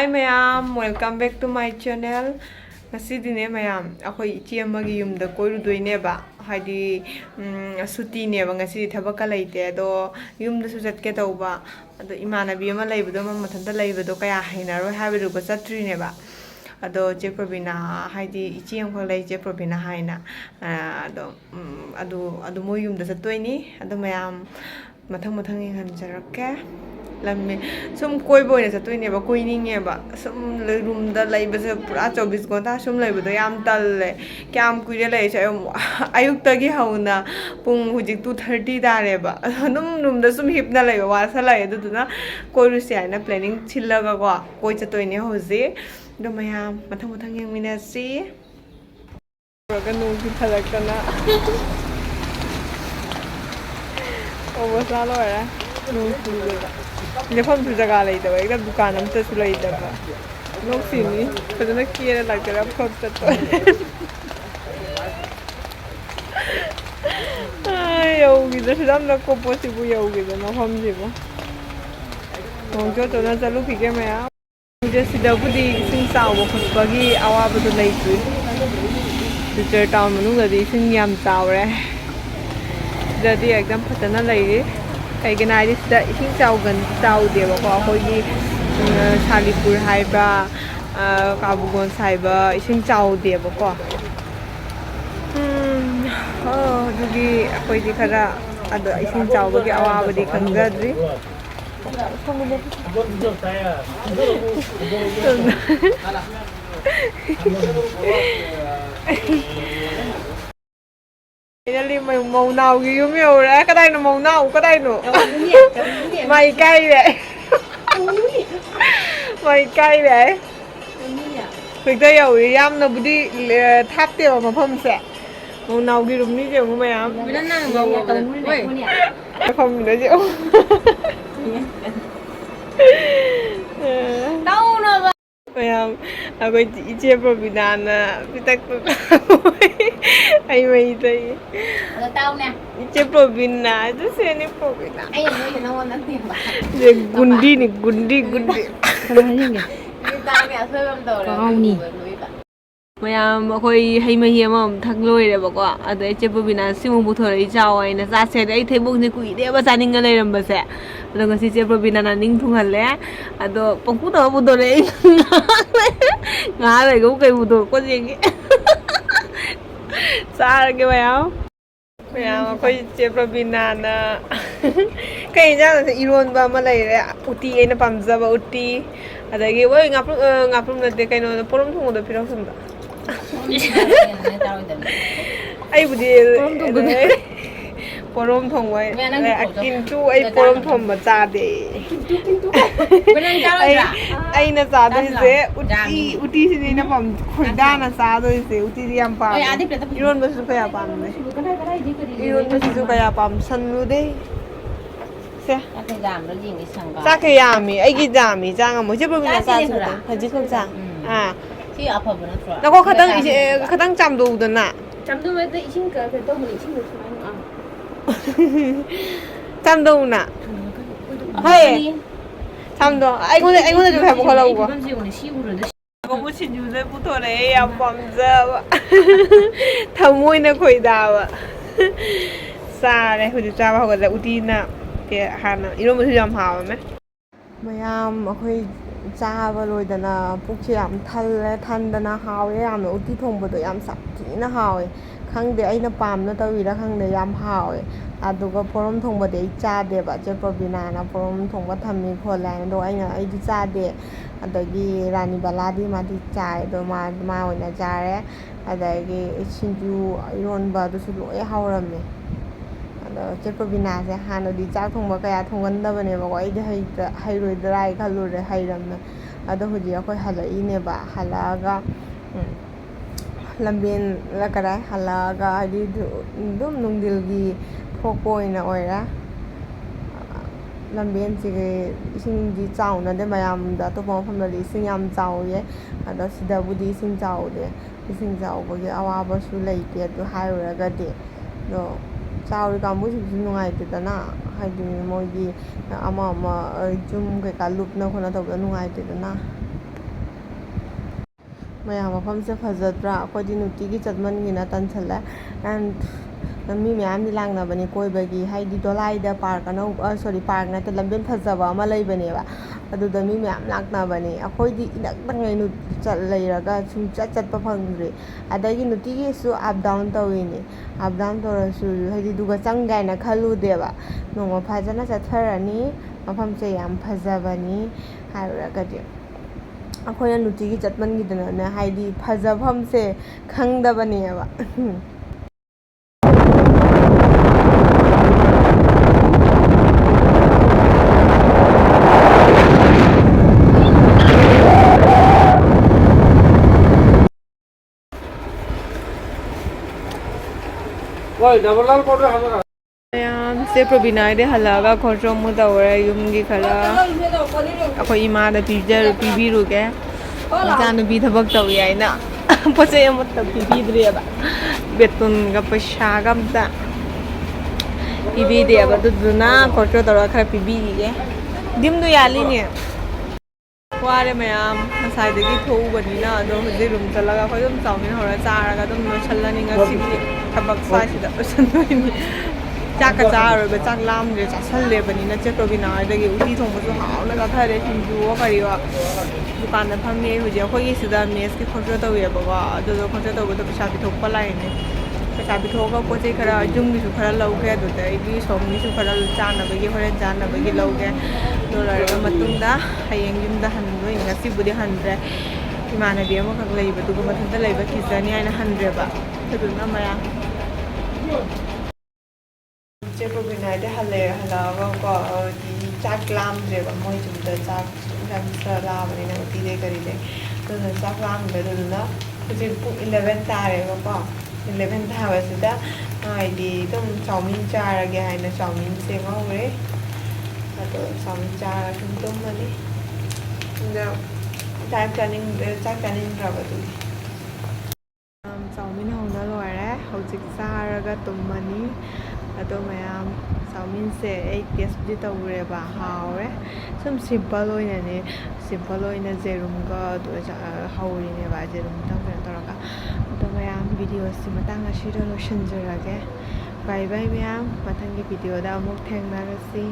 Hi mayam, welcome back to my channel. Ngasidine mayam, akhoi ichi amagi yumda koirudoineba. Haidi suti neba ngasi thabaka laite ado yumda su chatke tauba. Ado imanabi ama laibudo ma mathanta laibudo kaya hainaroi haibidugo chatrineba. Ado che probina haidi ichi amkhol lai che probina haina. Ado mo yumda chattoini. Ado mayam mathang yenghanjarakke. Lamme sum koi boy na satoi neba koi ningeba sum room da laibase pura 24 घंटा sum laibudo yam talle kyam kuire lai sa ayuk tagi hauna pung hujik 2:30 dareba adum room da sum hipna laiba wasa lai aduduna koi rusi aina planning chillaga ko koi chatoi ne hoji do mayam mathang yengminasi raga nungki thalakana obosalo era nungki Lefam tu jaga lagi tu, ekda dukaan amta sulai tu. Nok sini, kadang nak kira lagi lah kau tu. Ay, yau gitu, sedang nak kau posi bu yau gitu, nak faham jiba. Mungkin tu nak jalu fikir maya. Mujhe sida budi sing sah waktu bagi awal betul lagi tu. Future town menu jadi sing yam tahu re. Jadi ekdam patana lagi. Kaya ginari sida ising tao deba ko akogi Salipur haiba Kabugon haiba ising tao deba ko dugi akoy di kara ado ising tao bagi awa di kanggadri Ini mau nau gitu mio ra, cái đây là màu nâu, cái đây nữa. Mày cay vậy. Mày cay vậy. Thực tế rồi em nó đi tháp tiêu mà không sẽ. Màu nâu gitu ní kiểu của mày à? Không nữa chứ. Đâu nữa. Mayam, ako ichi probina na pitak ay may tay. Ano tao na? Ichi probina, ito siya ni probina. Ay, ano naman natin ba? Gundi. Ano yun? Hindi tayo kaya sa ibang daw. Mayam, ako'y hay ama thak loi re ba ko ado ichi probina simu buthore chao ai na sa se ai thebuk ni kui de ba saning ga leiram ba se ado ngasi ichi probina na ning thungal le ado pongku da bu do le nga le go kai bu do ko jing sa ge mayam ako'y ichi probina na kai ja na iron ba ma lai re uti ai na pamja ba uti adagi woi ngaprum na de kai no porom thung do pirau sum da ai budi porom thong wai akin tu ai porom thong ma cha de ai na cha do se uti si na pam khoida na cha do se uti yam pa iron ba su kaya pam ne iron ba su kaya pam san lu de se sa kaya mi ai gi jami jang mo je ba mi na sa su ta haji khong jang Thì ở phần nó nó có khả năng chăm đủ được nè chăm đủ với cái xin cái đâu mà xin được chăm đủ nè hay chăm đủ anh có được phải một lâu quá có một chuyện gì đấy不错的呀帮着thầm môi nó khởi đào ạ xa đây hồi cha vào gọi là utina thì hàng iron mới làm hào mấy mayam akhoi chaba loidana pukchi yam thalle thandana hawe yam uti thongbodo yam sapthina hawe khangde aina pamna tawira khangde yam hawe aduga porom thongbode chade ba je probina na porom thongba thammi kholan do aina aidi chade adagi rani baladi ma di chai do ma oina jare adagi sinju iron ba do su loi hawrame je probina se hano di chak thongba kaya thongan da bane ba ai de hai roi drai khalu re hai ram na ado huji akoi halai ne ba halaga lambien la kara halaga di dum nungdil gi thokoi na oira lambien chi sing di chau na de mayam da to pom pham da sing yam chau ye ado sida budi sing chau de sing chau ba ge awa ba su lai te to hai ra ga de no chao ri kam bu su nungai te ta na hai di moi gi ama 좀 그러니까 룹나 코나 더 누가 있대나 ꯃꯌꯥꯝ ꯃꯐꯝꯁꯦ ꯐꯖꯗ꯭ꯔꯥ ꯑꯩꯈꯣꯏꯗꯤ ꯅꯨꯡꯇꯤꯒꯤ ꯆꯠꯃꯟꯒꯤꯅ ꯇꯟꯁꯜꯂꯦ ꯃꯤ ꯃꯌꯥꯝꯗꯤ ꯂꯥꯡꯅꯕꯅꯤ ꯀꯣꯏꯕꯒꯤ ꯍꯥꯏꯗꯤ ꯗꯣꯂꯥꯏꯗ park ꯑꯅꯧꯕ park ꯅꯠꯇꯦ ꯂꯝꯕꯦꯟ ꯐꯖꯕ ꯑꯃ ꯂꯩꯕꯅꯦꯕ ꯑꯗꯨꯗ ꯃꯤ ꯃꯌꯥꯝ ꯂꯥꯛꯅꯕꯅꯦ ꯑꯩꯈꯣꯏꯗꯤ ꯏꯅꯛ ꯅꯛꯅ ꯂꯩꯔꯒ ꯆꯠꯄ ꯐꯪꯗ꯭ꯔꯤ ꯑꯗꯒꯤ ꯅꯨꯡꯇꯤꯒꯤꯁꯨ ꯑꯞ ꯗꯥꯎꯟ ꯇꯧꯋꯤꯅꯦ ꯑꯞ ꯗꯥꯎꯟ ꯇꯧꯔꯁꯨ ꯍꯥꯏꯗꯤ ꯑꯗꯨꯒ ꯆꯪꯒꯥꯏꯅ ꯈꯜꯂꯨꯗꯦꯕ ꯅꯣꯡꯃ ꯐꯖꯅ ꯆꯠꯊꯔꯅꯤ ꯃꯐꯝꯁꯦ ꯌꯥꯝ ꯐꯖꯕꯅꯤ ꯍꯥꯏꯔꯨꯔꯒꯗꯤ ꯑꯩꯈꯣꯏꯅ ꯅꯨꯡꯇꯤꯒꯤ ꯆꯠꯃꯟꯈꯤꯗꯅꯅꯦ ꯍꯥꯏꯗꯤ ꯐꯖꯐꯝꯁꯦ ꯈꯪꯗꯕꯅꯦꯕ ꯃꯌꯥꯝꯁꯦ ꯄ꯭ꯔꯣꯕꯤꯅꯥꯗꯤ ꯍꯜꯂꯛꯑꯒ ꯈꯣꯔꯁꯣ ꯑꯃꯨꯛ ꯇꯧꯔꯦ ꯌꯨꯝꯒꯤ ꯈꯔ ꯑꯩꯈꯣꯏ ꯏꯃꯥꯗ ꯄꯤꯕꯤꯔꯨꯒꯦ ꯏꯆꯥꯅꯨꯄꯤ ꯊꯕꯛ ꯇꯧꯏ ꯍꯥꯏꯅ ꯄꯣꯠ ꯆꯩ ꯑꯃꯠꯇ ꯄꯤꯕꯤꯗ꯭ꯔꯦꯕ ꯕꯦꯇꯨꯟꯒ ꯄꯩꯁꯥꯒ ꯑꯝꯇ ꯄꯤꯕꯤꯗꯦꯕ ꯑꯗꯨꯗꯨꯅ ꯈꯣꯔꯁꯣ ꯇꯧꯔꯒ ꯈꯔ ꯄꯤꯕꯤꯈꯤꯒꯦ ꯗꯤꯝꯗꯣ ꯌꯥꯜꯂꯤꯅꯦ ꯋꯥꯔꯦ ꯃꯌꯥꯝ ꯉꯁꯥꯏꯗꯒꯤ ꯊꯣꯛꯎꯕꯅꯤꯅ ꯑꯗꯣ ꯍꯧꯖꯤꯛ ꯔꯨꯝ ꯆꯠꯂꯒ ꯑꯩꯈꯣꯏ ꯑꯗꯨꯝ ꯆꯥꯎꯃꯤꯟ ꯍꯧꯔꯒ ꯆꯥꯔꯒ ꯑꯗꯨꯝ ꯂꯣꯏꯁꯜꯂꯅꯤ ꯉꯁꯤꯒꯤ ꯊꯕꯛ ꯁ꯭ꯋꯥꯏꯁꯤꯗ ꯂꯣꯏꯁꯟꯗꯣꯏꯅꯤ ꯆꯥꯛꯀ ꯆꯥꯔꯔꯣꯏꯕ ꯆꯥꯛ ꯂꯥꯝꯗ꯭ꯔꯦ ꯆꯥꯁꯜꯂꯦꯕꯅꯤꯅ ꯆꯦꯛꯄ꯭ꯔꯣꯕꯤꯅꯥ ꯍꯣꯏꯗꯒꯤ ꯎꯇꯤ ꯊꯣꯡꯕꯁꯨ ꯍꯥꯎꯅ ꯆꯥꯊꯔꯦ ꯁꯤꯡꯖꯨꯋꯣ ꯀꯔꯤꯋꯣ ꯗꯨꯀꯥꯟꯗ ꯐꯝꯃꯤ ꯍꯧꯖꯤꯛ ꯑꯩꯈꯣꯏꯒꯤ ꯁꯤꯗ ꯃꯦꯁꯀꯤ ꯈꯣꯔꯁꯣ ꯇꯧꯋꯦꯕꯀꯣ ꯑꯗꯨꯗꯣ ꯈꯣꯔꯁꯣ ꯇꯧꯕꯗꯣ ꯄꯩꯁꯥ ꯄꯤꯊꯣꯛꯄ ꯂꯥꯛꯏꯅꯦ ꯄꯩꯁꯥ ꯄꯤꯊꯣꯛꯑꯒ ꯄꯣꯠ ꯆꯩ ꯈꯔ ꯌꯨꯝꯒꯤꯁꯨ ꯈꯔ ꯂꯧꯒꯦ ꯑꯗꯨꯗꯒꯤ ꯁꯣꯝꯒꯤꯁꯨ ꯈꯔ ꯆꯥꯅꯕꯒꯤ ꯍꯣꯔꯦꯟ ꯆꯥꯅꯕꯒꯤ ꯂꯧꯒꯦ ꯑꯗꯨ ꯂꯣꯏꯔꯒ ꯃꯇꯨꯡꯗ ꯍꯌꯦꯡ ꯌꯨꯝꯗ ꯍꯟꯗꯣꯏꯅꯤ ꯉꯁꯤꯕꯨꯗꯤ ꯍꯟꯗ꯭ꯔꯦ ꯏꯃꯥꯟꯅꯕꯤ ꯑꯃꯈꯛ ꯂꯩꯕꯗꯨꯒ ꯃꯊꯟꯇ ꯂꯩꯕ ꯀꯤꯖꯅꯤ ꯍꯥꯏꯅ ꯍꯟꯗ꯭ꯔꯦꯕ ꯑꯗꯨꯗꯨꯅ ꯃꯌꯥꯝ ꯆꯦ ꯄ꯭ꯔꯣꯕꯤꯅꯥꯗꯤ ꯍꯜꯂꯛꯑꯒꯀꯣ ꯆꯥꯛ ꯂꯥꯝꯗ꯭ꯔꯦꯕ ꯃꯣꯏ ꯌꯨꯝꯗ ꯆꯥꯛ ꯈꯔ ꯂꯥꯕꯅꯤꯅ ꯎꯇꯤꯗꯩ ꯀꯔꯤꯗꯩ ꯑꯗꯨꯅ ꯆꯥꯛ ꯂꯥꯝꯗ꯭ꯔꯦ ꯑꯗꯨꯗꯨꯅ ꯍꯧꯖꯤꯛ ꯄꯨꯡ 11 ꯇꯥꯔꯦꯕꯀꯣ 11 ꯇꯥꯕꯁꯤꯗ ꯍꯥꯏꯗꯤ ꯑꯗꯨꯝ ꯆꯥꯎꯃꯤꯟ ꯆꯥꯔꯒꯦ ꯍꯥꯏꯅ ꯆꯥꯎꯃꯤꯟꯁꯦ ꯉꯧꯔꯦ ꯑꯗꯣ ꯆꯥꯎꯃꯤꯟ ꯆꯥꯔꯒ ꯁꯨꯝ ꯇꯨꯝꯃꯅꯤ ꯑꯗꯣ ꯆꯥꯛ ꯆꯥꯅꯤꯡꯗ꯭ꯔꯕ ꯑꯗꯨꯒꯤ ꯆꯥꯎꯃꯤꯟ ꯍꯧꯅ ꯂꯣꯏꯔꯦ ꯍꯧꯖꯤꯛ ꯆꯥꯔꯒ ꯇꯨꯝꯃꯅꯤ ꯑꯗꯣ ꯃꯌꯥꯝ ꯆꯥꯎꯃꯤꯟꯁꯦ ꯑꯩ ꯇꯦꯁꯄꯨꯗꯤ ꯇꯧꯔꯦꯕ ꯍꯥꯎꯔꯦ ꯁꯨꯝ ꯁꯤꯝꯄꯜ ꯑꯣꯏꯅꯅꯦ ꯁꯤꯝꯄꯜ ꯑꯣꯏꯅ ꯖꯦꯔꯨꯝꯒ ꯍꯧꯔꯤꯅꯦꯕ ꯖꯦꯔꯨꯝꯇꯪ ꯀꯩꯅꯣ ꯇꯧꯔꯒ ꯑꯗꯣ ꯃꯌꯥꯝ ꯚꯤꯗꯤꯑꯣꯁꯤ ꯃꯇꯥꯡ ꯑꯁꯤꯗ ꯂꯣꯏꯁꯤꯟꯖꯔꯒꯦ ꯕꯥꯏ ꯕꯥꯏ ꯃꯌꯥꯝ ꯃꯊꯪꯒꯤ ꯚꯤꯗꯤꯑꯣꯗ ꯑꯃꯨꯛ ꯊꯦꯡꯅꯔꯁꯤ